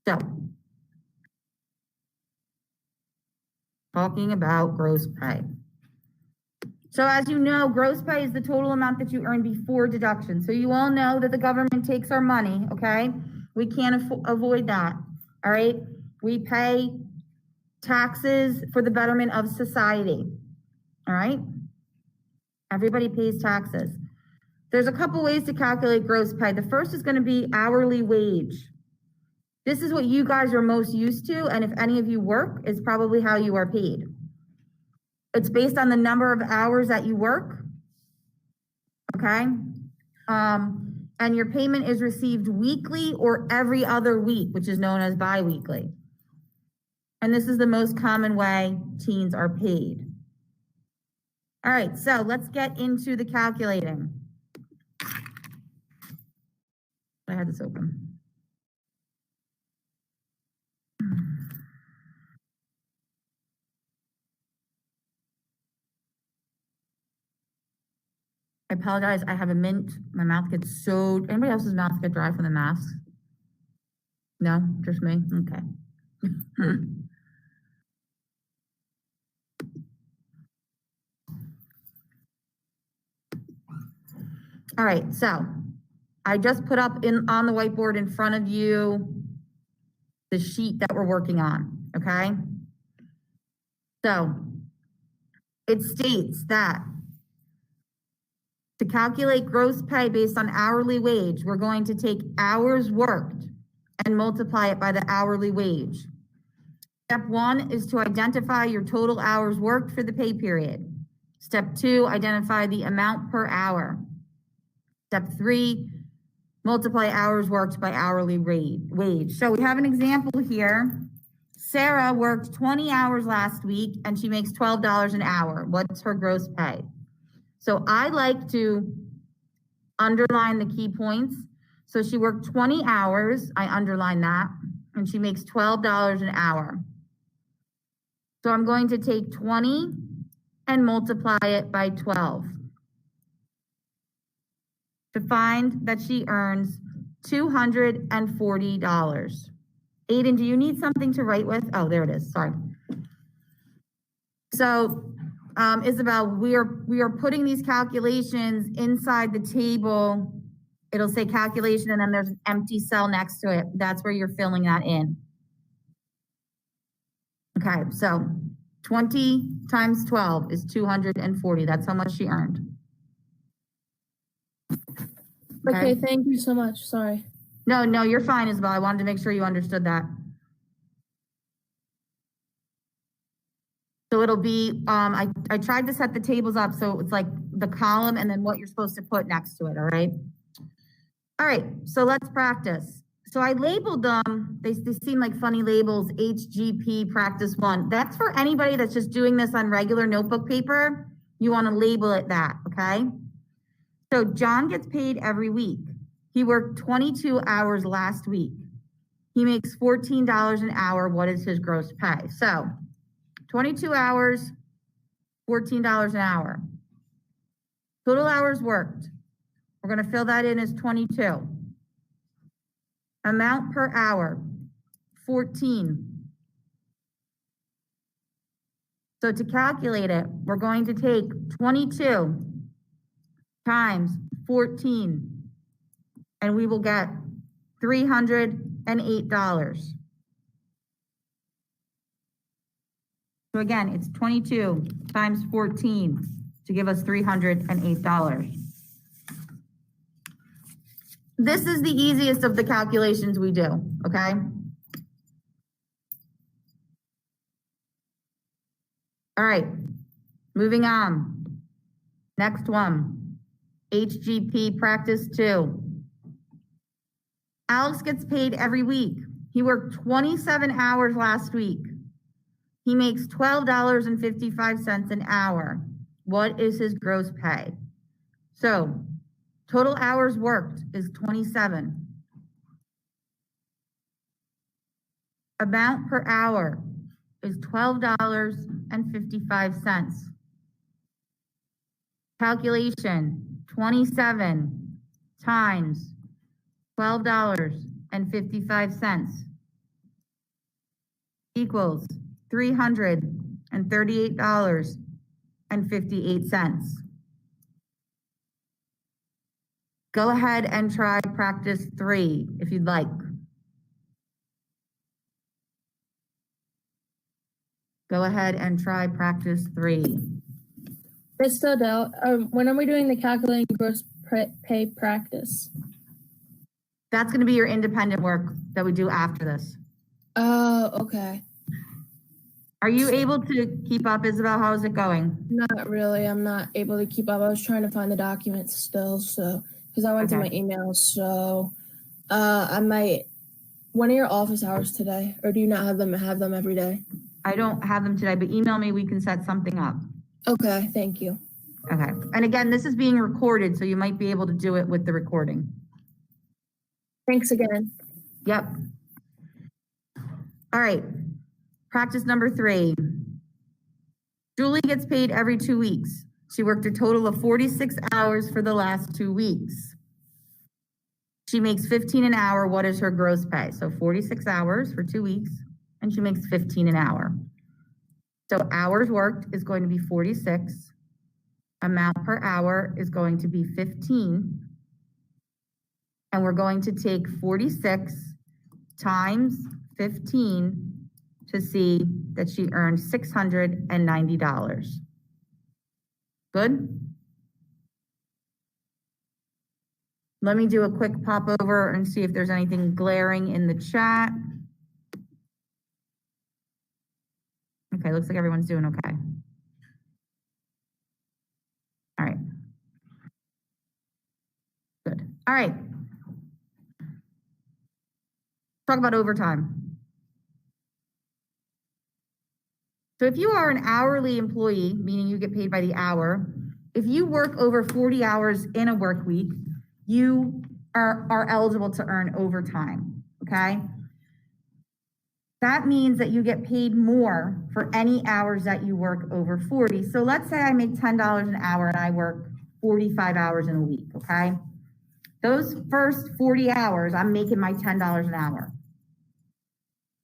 So, talking about gross pay. So as you know, gross pay is the total amount that you earn before deduction. So you all know that the government takes our money, okay? We can't avoid that, all right? We pay taxes for the betterment of society, all right? Everybody pays taxes. There's a couple ways to calculate gross pay. The first is going to be hourly wage. This is what you guys are most used to, and if any of you work, it's probably how you are paid. It's based on the number of hours that you work, okay? And your payment is received weekly or every other week, which is known as biweekly. And this is the most common way teens are paid. All right, so let's get into the calculating. I had this open. I apologize, I have a mint. My mouth gets so, anybody else's mouth get dry from the mask? No, just me? Okay. All right, so I just put up on the whiteboard in front of you the sheet that we're working on, okay? So it states that to calculate gross pay based on hourly wage, we're going to take hours worked and multiply it by the hourly wage. Step 1 is to identify your total hours worked for the pay period. Step 2, identify the amount per hour. Step 3, multiply hours worked by hourly wage. So we have an example here. Sarah worked 20 hours last week and she makes $12 an hour. What's her gross pay? So I like to underline the key points. So she worked 20 hours, I underline that, and she makes $12 an hour. So I'm going to take 20 and multiply it by 12 to find that she earns $240. Aiden, do you need something to write with? Oh, there it is, sorry. So Isabel, we are putting these calculations inside the table. It'll say calculation and then there's an empty cell next to it. That's where you're filling that in. Okay, so 20 times 12 is 240. That's how much she earned. Okay, thank you so much. Sorry. No, you're fine, Isabel. I wanted to make sure you understood that. So it'll be, I tried to set the tables up so it's like the column and then what you're supposed to put next to it, all right? All right, so let's practice. So I labeled them, they seem like funny labels, HGP practice 1. That's for anybody that's just doing this on regular notebook paper. You want to label it that, okay? So John gets paid every week. He worked 22 hours last week. He makes $14 an hour. What is his gross pay? So 22 hours, $14 an hour. Total hours worked. We're going to fill that in as 22. Amount per hour, 14. So to calculate it, we're going to take 22 times 14, and we will get $308. So again, it's 22 times 14 to give us $308. This is the easiest of the calculations we do, okay? All right, moving on. Next one, HGP practice 2. Alex gets paid every week. He worked 27 hours last week. He makes $12.55 an hour. What is his gross pay? So total hours worked is 27. Amount per hour is $12.55. Calculation, 27 times $12.55 equals $338.58. Go ahead and try practice 3 if you'd like. Go ahead and try practice 3. Ms. Dell, when are we doing the calculating gross pay practice? That's going to be your independent work that we do after this. Oh, okay. Are you able to keep up, Isabel? How is it going? Not really. I'm not able to keep up. I was trying to find the documents still, so because I went to my emails. So, I might. When are your office hours today, or do you not have them every day? I don't have them today, but email me. We can set something up. Okay, thank you. Okay. And again, this is being recorded, so you might be able to do it with the recording. Thanks again. Yep. All right. Practice number 3. Julie gets paid every 2 weeks. She worked a total of 46 hours for the last 2 weeks. She makes $15 an hour. What is her gross pay? So 46 hours for 2 weeks, and she makes $15 an hour. So hours worked is going to be 46. Amount per hour is going to be 15. And we're going to take 46 times 15 to see that she earned $690. Good? Let me do a quick pop over and see if there's anything glaring in the chat. Okay, looks like everyone's doing okay. All right. Good. All right. Talk about overtime. So if you are an hourly employee, meaning you get paid by the hour, if you work over 40 hours in a work week, you are eligible to earn overtime, okay? That means that you get paid more for any hours that you work over 40. So let's say I make $10 an hour and I work 45 hours in a week, okay? Those first 40 hours, I'm making my $10 an hour,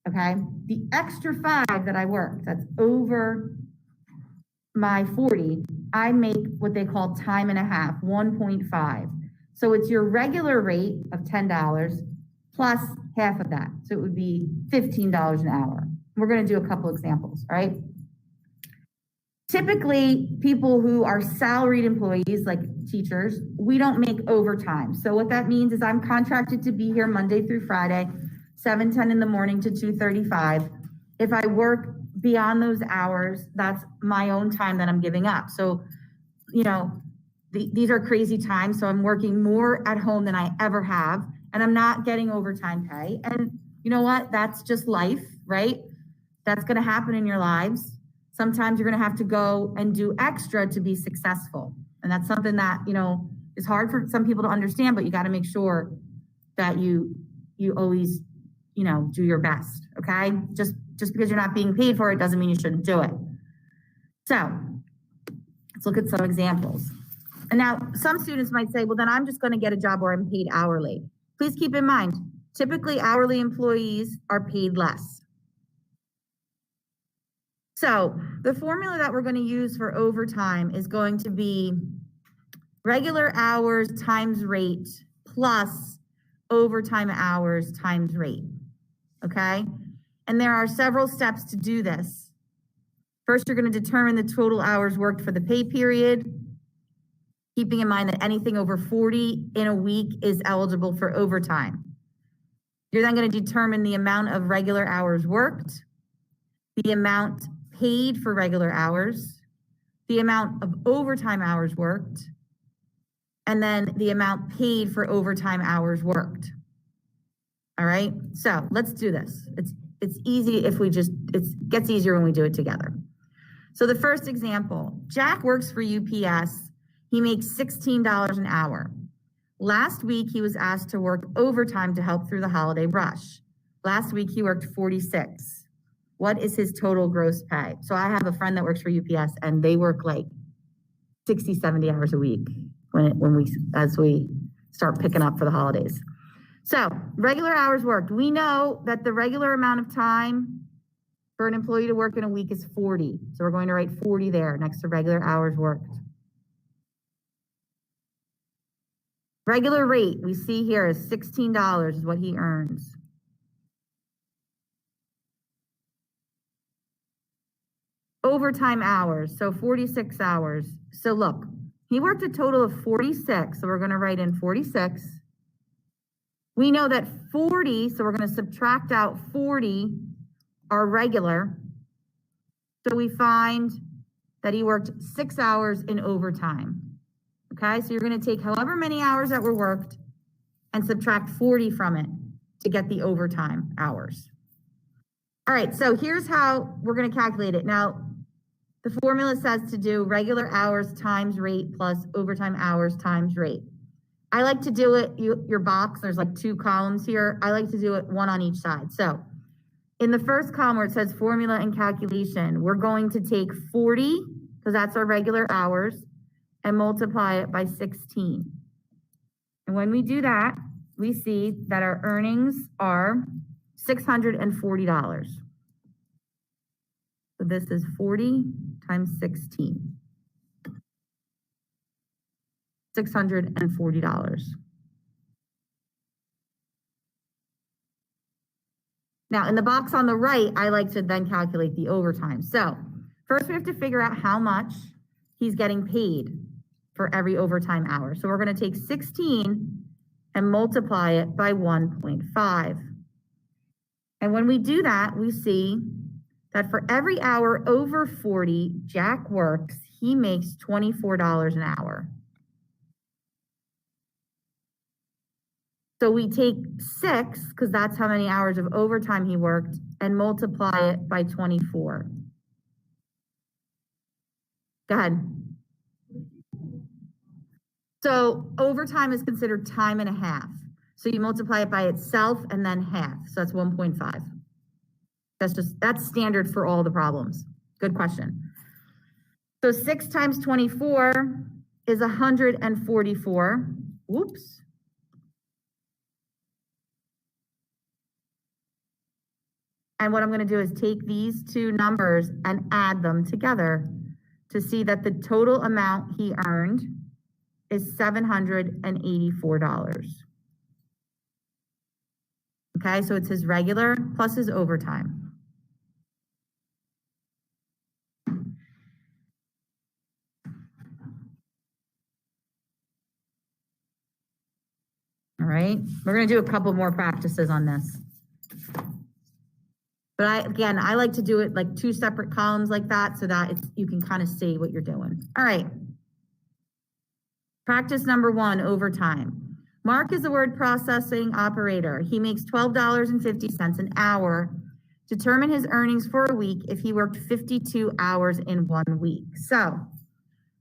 okay? The extra 5 that I work, that's over my 40, I make what they call time and a half, 1.5. So it's your regular rate of $10 plus half of that. So it would be $15 an hour. We're going to do a couple examples, right? Typically, people who are salaried employees, like teachers, we don't make overtime. So what that means is I'm contracted to be here Monday through Friday, 7:10 in the morning to 2:35. If I work beyond those hours, that's my own time that I'm giving up. So, you know, these are crazy times. So I'm working more at home than I ever have, and I'm not getting overtime pay. And you know what? That's just life, right? That's going to happen in your lives. Sometimes you're going to have to go and do extra to be successful. And that's something that, you know, is hard for some people to understand, but you got to make sure that you always, you know, do your best. Okay. Just because you're not being paid for it doesn't mean you shouldn't do it. So let's look at some examples. And now some students might say, well, then I'm just going to get a job where I'm paid hourly. Please keep in mind, typically hourly employees are paid less. So the formula that we're going to use for overtime is going to be regular hours times rate plus overtime hours times rate, okay? And there are several steps to do this. First, you're going to determine the total hours worked for the pay period, keeping in mind that anything over 40 in a week is eligible for overtime. You're then going to determine the amount of regular hours worked, the amount paid for regular hours, the amount of overtime hours worked, and then the amount paid for overtime hours worked. All right, so let's do this. It's easy if we just, it gets easier when we do it together. So the first example, Jack works for UPS. He makes $16 an hour. Last week, he was asked to work overtime to help through the holiday rush. Last week, he worked 46. What is his total gross pay? So I have a friend that works for UPS and they work like 60, 70 hours a week as we start picking up for the holidays. So regular hours worked. We know that the regular amount of time for an employee to work in a week is 40. So we're going to write 40 there next to regular hours worked. Regular rate we see here is $16 is what he earns. Overtime hours, so 46 hours. So look, he worked a total of 46, so we're going to write in 46. We know that 40, so we're going to subtract out 40 are regular. So we find that he worked 6 hours in overtime. Okay, so you're going to take however many hours that were worked and subtract 40 from it to get the overtime hours. All right, so here's how we're going to calculate it. Now, the formula says to do regular hours times rate plus overtime hours times rate. I like to do it, your box, there's like 2 columns here. I like to do it one on each side. So in the first column where it says formula and calculation, we're going to take 40, because that's our regular hours, and multiply it by 16. And when we do that, we see that our earnings are $640. So this is 40 times 16. $640. Now, in the box on the right, I like to then calculate the overtime. So first we have to figure out how much he's getting paid for every overtime hour. So we're going to take 16 and multiply it by 1.5. And when we do that, we see that for every hour over 40 Jack works, he makes $24 an hour. So we take 6, because that's how many hours of overtime he worked, and multiply it by 24. Go ahead. So overtime is considered time and a half. So you multiply it by itself and then half. So that's 1.5. That's standard for all the problems. Good question. So 6 times 24 is 144. Whoops. And what I'm going to do is take these 2 numbers and add them together to see that the total amount he earned is $784. Okay, so it's his regular plus his overtime. All right, we're going to do a couple more practices on this. But I like to do it like 2 separate columns like that so that you can kind of see what you're doing. All right. Practice number 1, overtime. Mark is a word processing operator. He makes $12.50 an hour. Determine his earnings for a week if he worked 52 hours in 1 week. So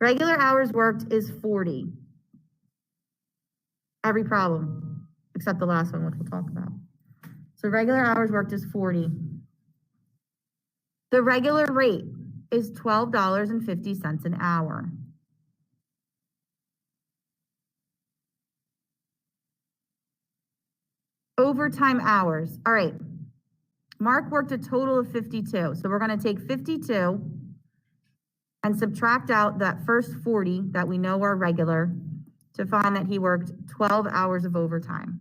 regular hours worked is 40. Every problem, except the last one, which we'll talk about. So regular hours worked is 40. The regular rate is $12.50 an hour. Overtime hours. All right. Mark worked a total of 52. So we're going to take 52 and subtract out that first 40 that we know are regular to find that he worked 12 hours of overtime.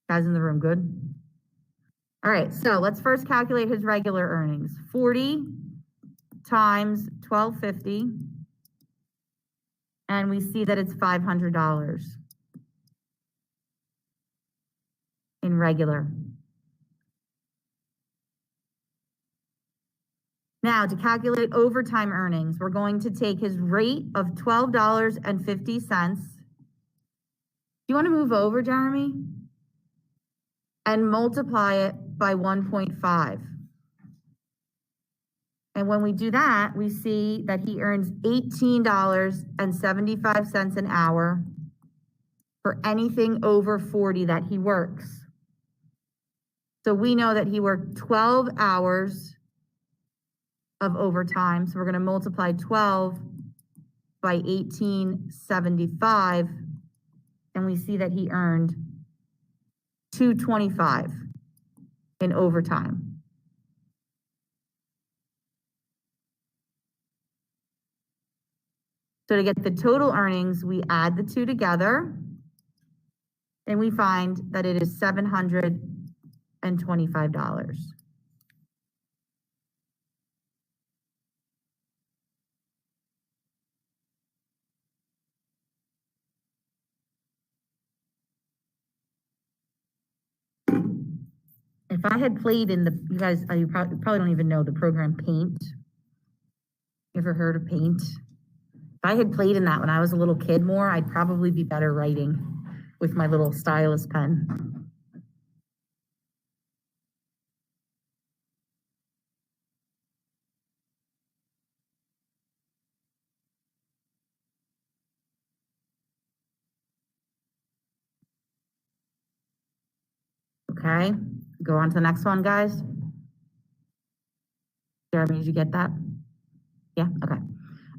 Guys in the room, good? All right, so let's first calculate his regular earnings. 40 times 1250, and we see that it's $500 in regular. Now, to calculate overtime earnings, we're going to take his rate of $12.50. Do you want to move over, Jeremy? And multiply it by 1.5. And when we do that, we see that he earns $18.75 an hour for anything over 40 that he works. So we know that he worked 12 hours of overtime. So we're going to multiply 12 by 1875, and we see that he earned $225 in overtime. So to get the total earnings, we add the two together and we find that it is $725. If I had played in the, you guys, you probably don't even know the program Paint. You ever heard of Paint? If I had played in that when I was a little kid more, I'd probably be better writing with my little stylus pen. Okay, go on to the next one, guys. Jeremy, did you get that? Yeah, okay.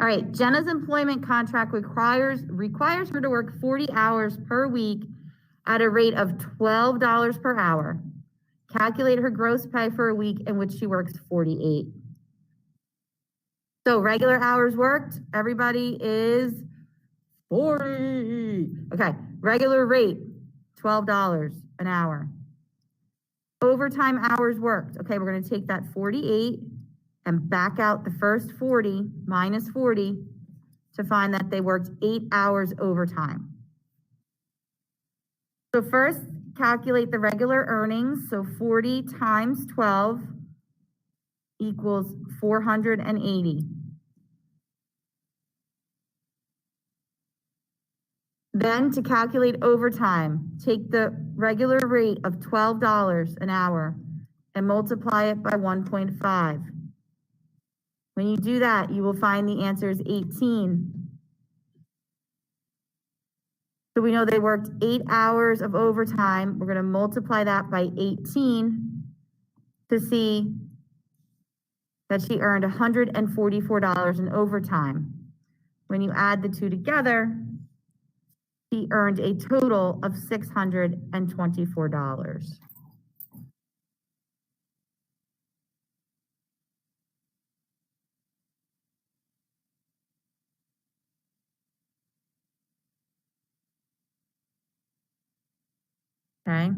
All right, Jenna's employment contract requires her to work 40 hours per week at a rate of $12 per hour. Calculate her gross pay for a week in which she works 48. So regular hours worked, everybody is 40. Okay, regular rate, $12 an hour. Overtime hours worked. Okay, we're gonna take that 48 and back out the first 40 minus 40 to find that they worked 8 hours overtime. So first, calculate the regular earnings. So 40 times 12 equals 480. Then to calculate overtime, take the regular rate of $12 an hour and multiply it by 1.5. When you do that, you will find the answer is 18. So we know they worked 8 hours of overtime. We're going to multiply that by 18 to see that she earned $144 in overtime. When you add the two together, she earned a total of $624. Okay.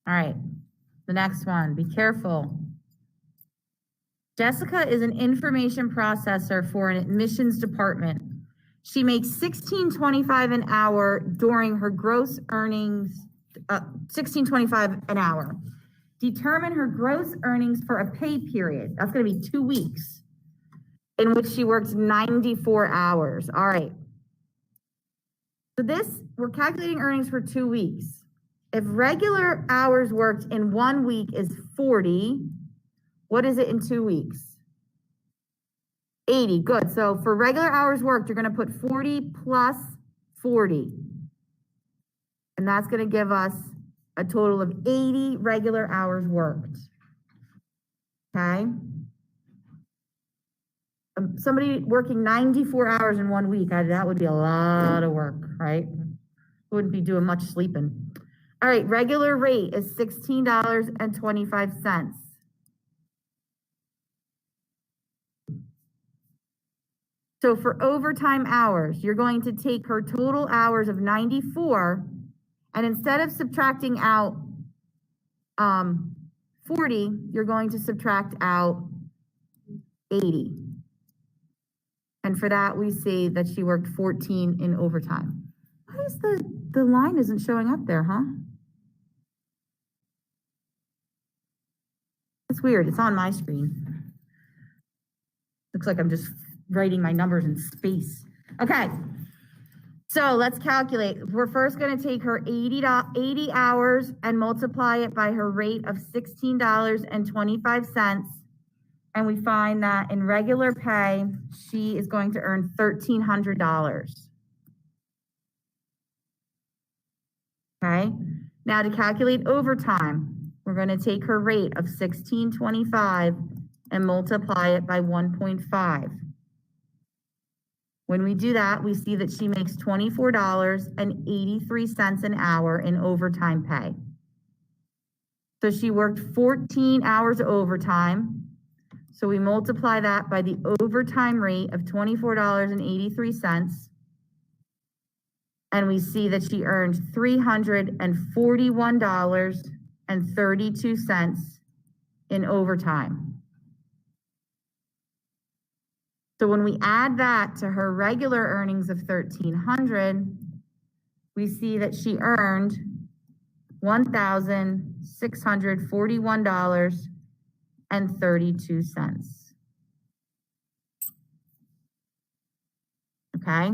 All right, the next one, be careful. Jessica is an information processor for an admissions department. She makes $16.25 an hour during her gross earnings, $16.25 an hour. Determine her gross earnings for a pay period. That's gonna be 2 weeks in which she works 94 hours. All right. So this, we're calculating earnings for 2 weeks. If regular hours worked in 1 week is 40, what is it in 2 weeks? 80, good. So for regular hours worked, you're gonna put 40 plus 40. And that's gonna give us a total of 80 regular hours worked. Okay? Somebody working 94 hours in 1 week, that would be a lot of work, right? Wouldn't be doing much sleeping. All right, regular rate is $16.25. So for overtime hours, you're going to take her total hours of 94, and instead of subtracting out 40, you're going to subtract out 80. And for that, we see that she worked 14 in overtime. Why is the line isn't showing up there, huh? It's weird, it's on my screen. Looks like I'm just writing my numbers in space. Okay, So let's calculate. We're first gonna take her 80 hours and multiply it by her rate of $16.25. And we find that in regular pay, she is going to earn $1,300. Okay, now to calculate overtime, we're gonna take her rate of $16.25 and multiply it by 1.5. When we do that, we see that she makes $24.83 an hour in overtime pay. So she worked 14 hours overtime. So we multiply that by the overtime rate of $24.83. And we see that she earned $341.32 in overtime. So when we add that to her regular earnings of $1,300, we see that she earned $1,641.32. Okay.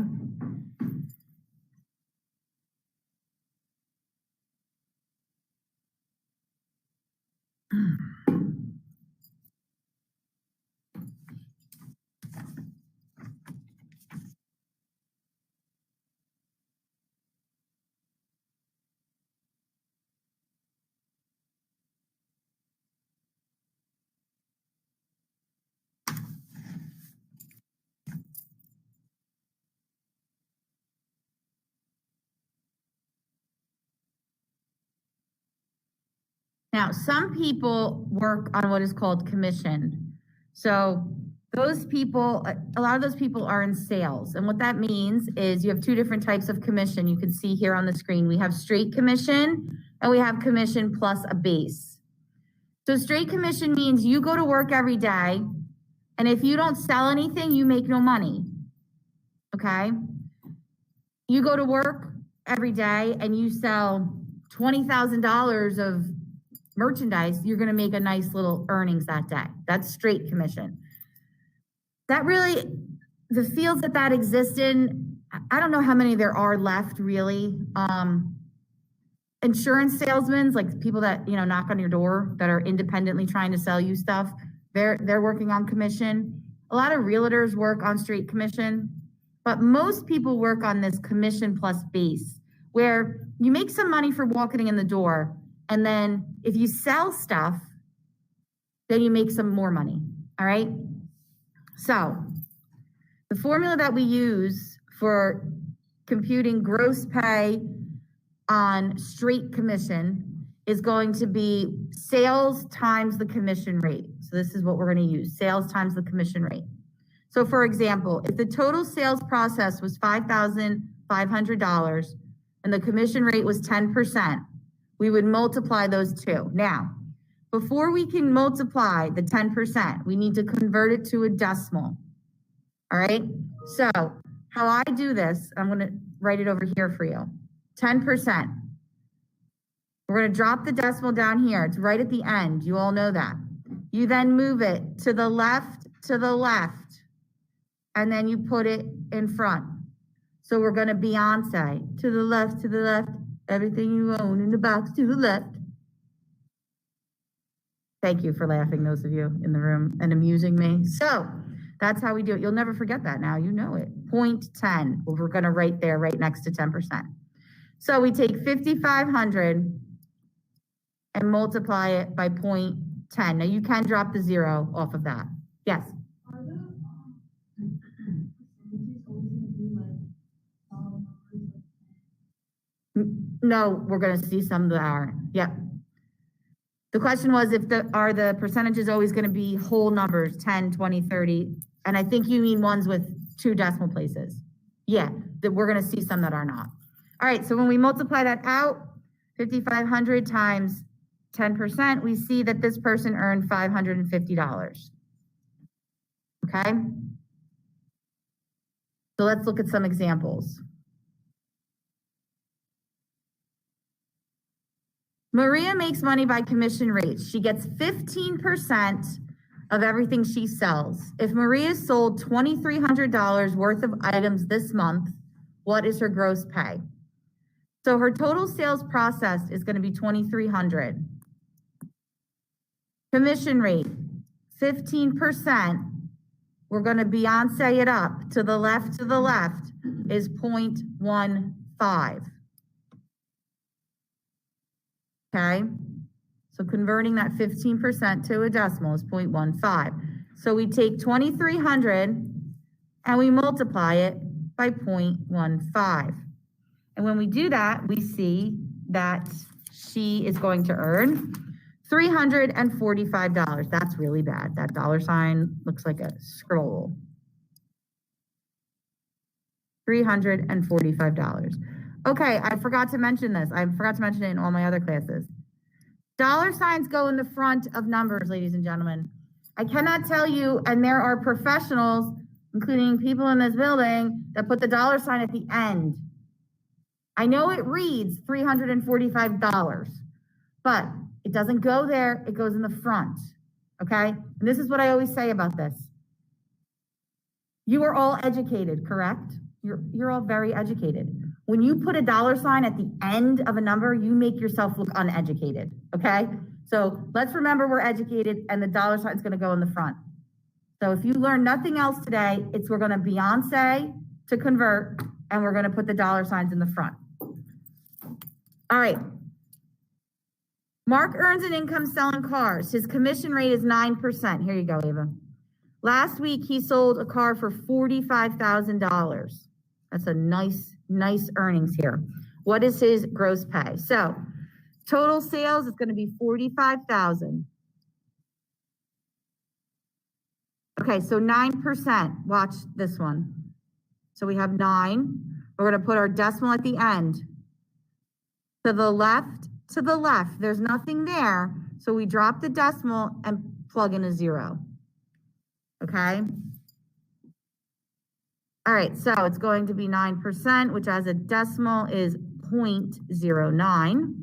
Now, some people work on what is called commission. So those people, a lot of those people are in sales. And what that means is you have two different types of commission. You can see here on the screen, we have straight commission and we have commission plus a base. So straight commission means you go to work every day, and if you don't sell anything, you make no money. Okay? You go to work every day and you sell $20,000 of merchandise, you're going to make a nice little earnings that day. That's straight commission. That really, the fields that exist in, I don't know how many there are left really. Insurance salesmen, like people that, you know, knock on your door that are independently trying to sell you stuff, they're working on commission. A lot of realtors work on straight commission, but most people work on this commission plus base, where you make some money for walking in the door, and then if you sell stuff, then you make some more money, all right? So the formula that we use for computing gross pay on straight commission is going to be sales times the commission rate. So this is what we're gonna use, sales times the commission rate. So for example, if the total sales process was $5,500 and the commission rate was 10%, we would multiply those two. Now, before we can multiply the 10%, we need to convert it to a decimal. All right? So how I do this, I'm gonna write it over here for you. 10%. We're gonna drop the decimal down here. It's right at the end. You all know that. You then move it to the left, and then you put it in front. So we're gonna Beyonce, to the left, everything you own in the box to the left. Thank you for laughing, those of you in the room, and amusing me. So that's how we do it. You'll never forget that now, you know it. 0.10, we're gonna write there, right next to 10%. So we take 5,500 and multiply it by 0.10. Now you can drop the zero off of that. Yes? Are the percentages always gonna be like solid numbers? No, we're gonna see some that aren't. Yep. The question was are the percentages always gonna be whole numbers, 10, 20, 30? And I think you mean ones with 2 decimal places. Yeah, that we're gonna see some that are not. All right, so when we multiply that out, 5,500 times 10%, we see that this person earned $550. Okay? So let's look at some examples. Maria makes money by commission rates. She gets 15% of everything she sells. If Maria sold $2,300 worth of items this month, what is her gross pay? So her total sales processed is going to be 2,300. Commission rate, 15%. We're going to Beyonce it up to the left, is 0.15. Okay, so converting that 15% to a decimal is 0.15. So we take 2,300 and we multiply it by 0.15. And when we do that, we see that she is going to earn $345. That's really bad. That dollar sign looks like a scroll. $345. Okay, I forgot to mention this. I forgot to mention it in all my other classes. Dollar signs go in the front of numbers, ladies and gentlemen. I cannot tell you, and there are professionals, including people in this building, that put the dollar sign at the end. I know it reads $345, but it doesn't go there, it goes in the front, okay? And this is what I always say about this. You are all educated, correct? You're all very educated. When you put a dollar sign at the end of a number, you make yourself look uneducated, okay? So let's remember we're educated and the dollar sign is gonna go in the front. So if you learn nothing else today, we're gonna Beyonce to convert and we're gonna put the dollar signs in the front. All right. Mark earns an income selling cars. His commission rate is 9%. Here you go, Ava. Last week, he sold a car for $45,000. That's a nice earnings here. What is his gross pay? So total sales is going to be $45,000. Okay, so 9%. Watch this one. So we have 9. We're going to put our decimal at the end. To the left, there's nothing there. So we drop the decimal and plug in a 0. Okay. All right, so it's going to be 9%, which as a decimal is 0.09.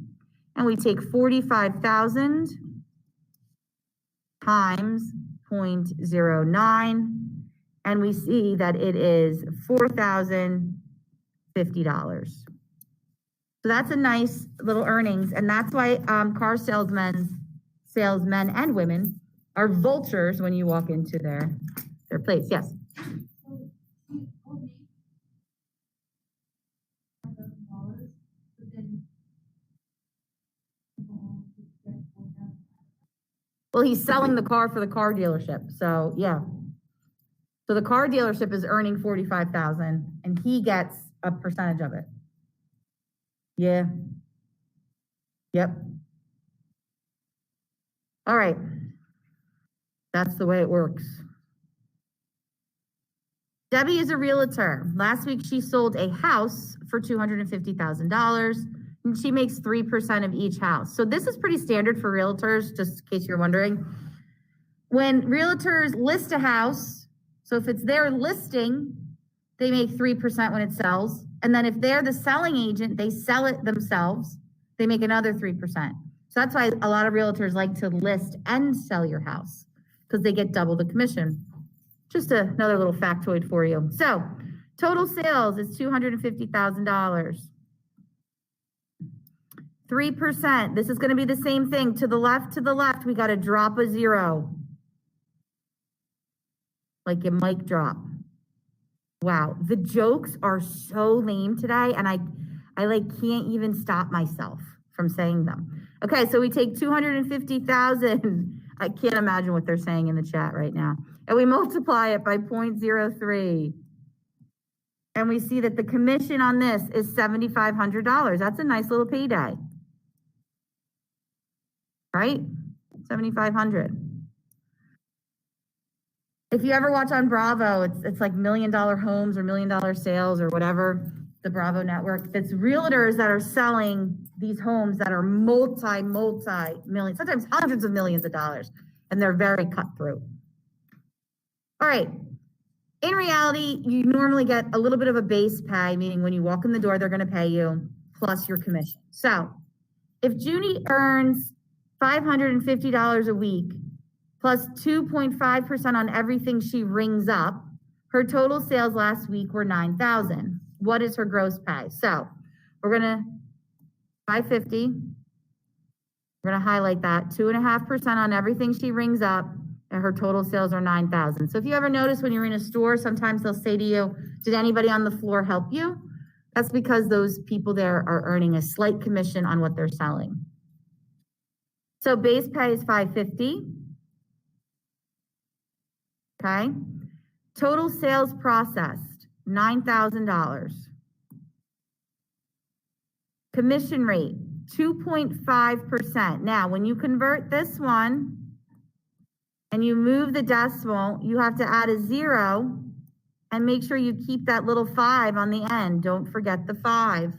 And we take 45,000 times 0.09. And we see that it is $4,050. So that's a nice little earnings. And that's why car salesmen and women are vultures when you walk into their place. Yes. Well, he's selling the car for the car dealership. So yeah. So the car dealership is earning $45,000 and he gets a percentage of it. Yeah. Yep. All right. That's the way it works. Debbie is a realtor. Last week, she sold a house for $250,000 and she makes 3% of each house. So this is pretty standard for realtors, just in case you're wondering. When realtors list a house, so if it's their listing, they make 3% when it sells. And then if they're the selling agent, they sell it themselves, they make another 3%. So that's why a lot of realtors like to list and sell your house because they get double the commission. Just another little factoid for you. So total sales is $250,000. 3%. This is going to be the same thing. To the left, we got to drop a 0. Like a mic drop. Wow, the jokes are so lame today, and I like can't even stop myself from saying them. Okay, so we take 250,000. I can't imagine what they're saying in the chat right now. And we multiply it by 0.03. And we see that the commission on this is $7,500. That's a nice little payday. Right? $7,500. If you ever watch on Bravo, it's like $1 Million Homes or $1 Million Sales or whatever, the Bravo network. It's realtors that are selling these homes that are multi-million, sometimes hundreds of millions of dollars, and they're very cutthroat. All right. In reality, you normally get a little bit of a base pay, meaning when you walk in the door, they're going to pay you plus your commission. So if Junie earns $550 a week, plus 2.5% on everything she rings up, her total sales last week were $9,000. what is her gross pay? So we're gonna, 550. We're gonna highlight that, 2.5% on everything she rings up, and her total sales are 9,000. So if you ever notice when you're in a store, sometimes they'll say to you, did anybody on the floor help you? That's because those people there are earning a slight commission on what they're selling. So base pay is 550. Okay. Total sales processed, $9,000. Commission rate, 2.5%. Now, when you convert this one and you move the decimal, you have to add a 0 and make sure you keep that little 5 on the end. Don't forget the 5.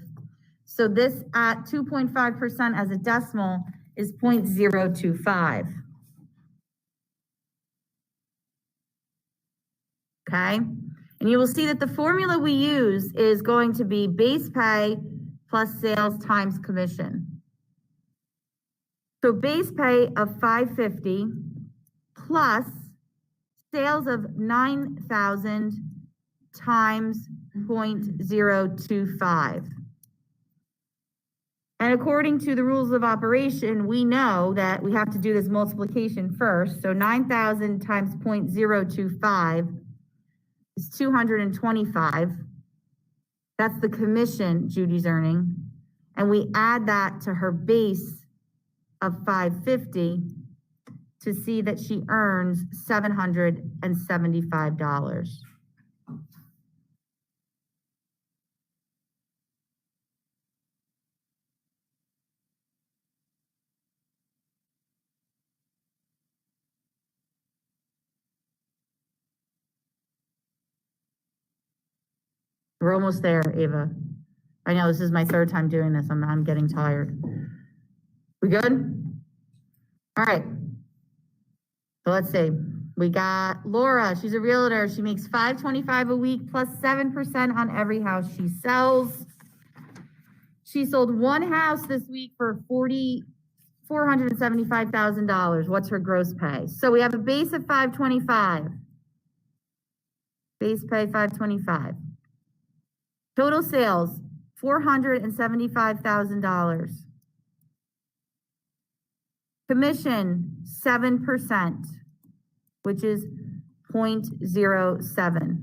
So this at 2.5% as a decimal is 0.025. Okay, and you will see that the formula we use is going to be base pay plus sales times commission. So base pay of 550 plus sales of 9,000 times 0.025. And according to the rules of operation, we know that we have to do this multiplication first. So 9,000 times 0.025 is 225. That's the commission Judy's earning. And we add that to her base of 550 to see that she earns $775. We're almost there, Ava. I know this is my third time doing this. I'm getting tired. We good? All right. So let's see. We got Laura. She's a realtor. She makes $525 a week plus 7% on every house she sells. She sold one house this week for $475,000. What's her gross pay? So we have a base of $525. Base pay $525. Total sales, $475,000. Commission, 7%, which is 0.07.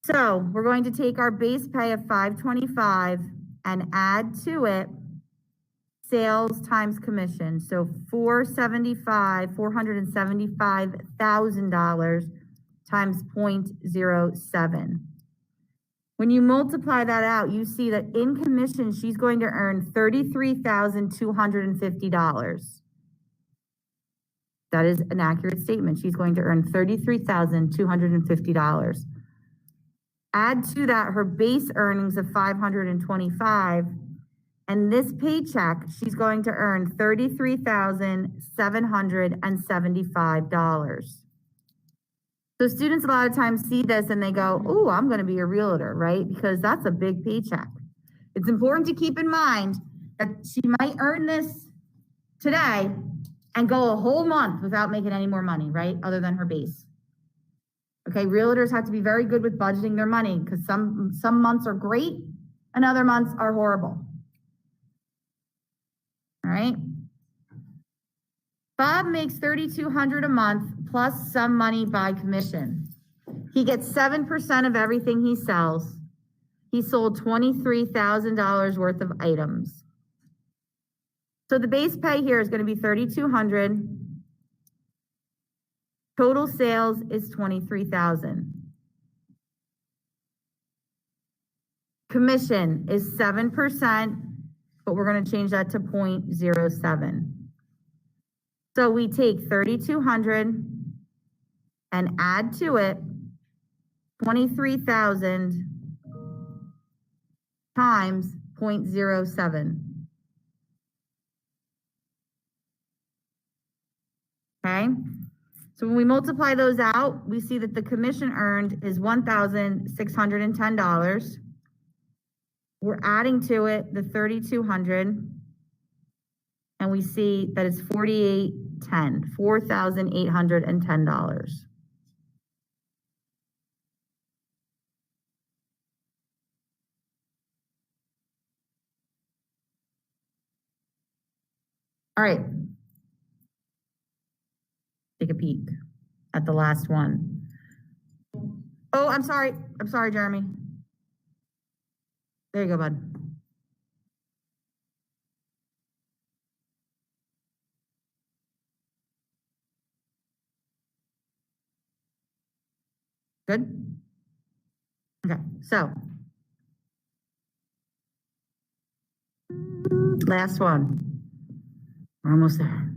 So we're going to take our base pay of $525 and add to it sales times commission. So $475,000 times 0.07. When you multiply that out, you see that in commission, she's going to earn $33,250. That is an accurate statement. She's going to earn $33,250. Add to that her base earnings of $525, and this paycheck, she's going to earn $33,775. So students a lot of times see this and they go, oh, I'm going to be a realtor, right? Because that's a big paycheck. It's important to keep in mind that she might earn this today and go a whole month without making any more money, right? Other than her base. Okay, realtors have to be very good with budgeting their money because some months are great and other months are horrible. All right. Bob makes $3,200 a month plus some money by commission. He gets 7% of everything he sells. He sold $23,000 worth of items. So the base pay here is going to be $3,200. Total sales is $23,000. Commission is 7%, but we're going to change that to 0.07. So we take $3,200 and add to it $23,000 times 0.07. Okay, so when we multiply those out, we see that the commission earned is $1,610. We're adding to it the $3,200, and we see that it's $4,810. All right. Take a peek at the last one. Oh, I'm sorry, Jeremy. There you go, bud. Good? Okay, so. Last one. We're almost there.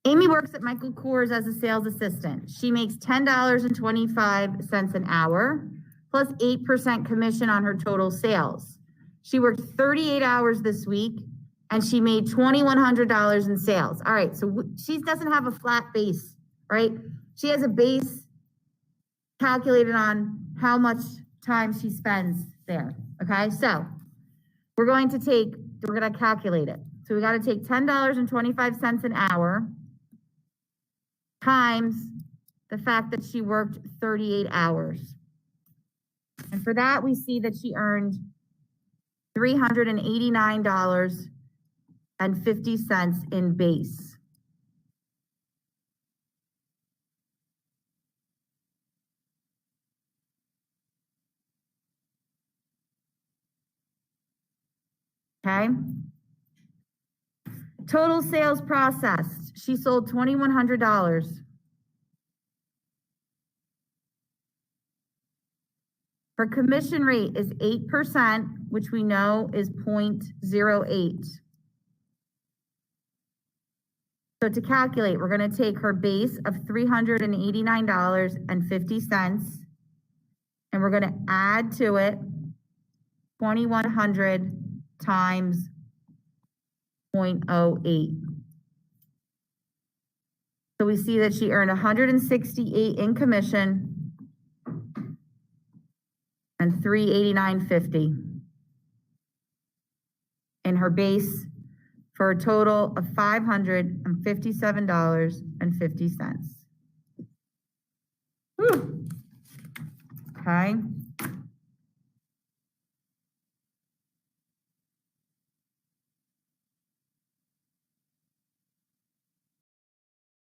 Amy works at Michael Kors as a sales assistant. She makes $10.25 an hour, plus 8% commission on her total sales. She worked 38 hours this week, and she made $2,100 in sales. All right, so she doesn't have a flat base, right? She has a base calculated on how much time she spends there, okay? So we're gonna calculate it. So we gotta take $10.25 an hour times the fact that she worked 38 hours. And for that, we see that she earned $389.50 in base. Okay. Total sales processed, she sold $2,100. Her commission rate is 8%, which we know is 0.08. So to calculate, we're gonna take her base of $389.50, and we're gonna add to it 2,100 times 0.08. So we see that she earned 168 in commission and $389.50 in her base for a total of $557.50. Okay.